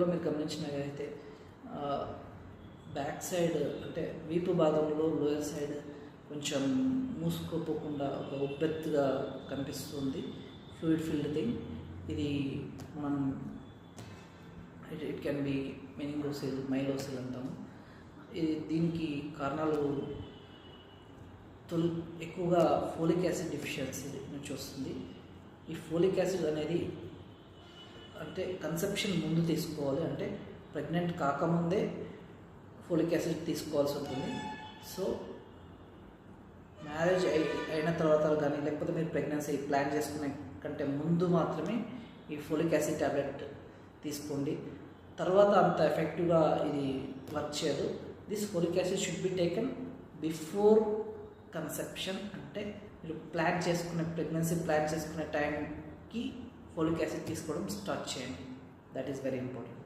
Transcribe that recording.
పిల్లల్లో మీరు గమనించినట్లయితే బ్యాక్ సైడ్ అంటే వీపు భాగంలో లోయర్ సైడ్ కొంచెం మూసుకోపోకుండా ఒక ఉబ్బెత్తుగా కనిపిస్తుంది, ఫ్లూయిడ్ ఫిల్డ్ థింగ్. ఇది మనం it can be meningocele, myelocele అంటాము. దీనికి కారణాలు ఎక్కువగా ఫోలిక్ యాసిడ్ డెఫిషియన్సీ నుంచి వస్తుంది. ఈ ఫోలిక్ యాసిడ్ అనేది అంటే కన్సెప్షన్ ముందు తీసుకోవాలి, అంటే ప్రెగ్నెంట్ కాకముందే ఫోలిక్ యాసిడ్ తీసుకోవాల్సి ఉంటుంది. సో మ్యారేజ్ అయిన తర్వాత కానీ లేకపోతే మీరు ప్రెగ్నెన్సీ ప్లాన్ చేసుకునే కంటే ముందు మాత్రమే ఈ ఫోలిక్ యాసిడ్ ట్యాబ్లెట్ తీసుకోండి. తర్వాత అంత ఎఫెక్టివ్గా ఇది వర్క్ చేయదు. This folic acid should be taken before conception, అంటే మీరు ప్రెగ్నెన్సీ ప్లాన్ చేసుకునే టైంకి ఫోలిక్ యాసిడ్ తీసుకోవడం స్టార్ట్ చేయండి. That is very important.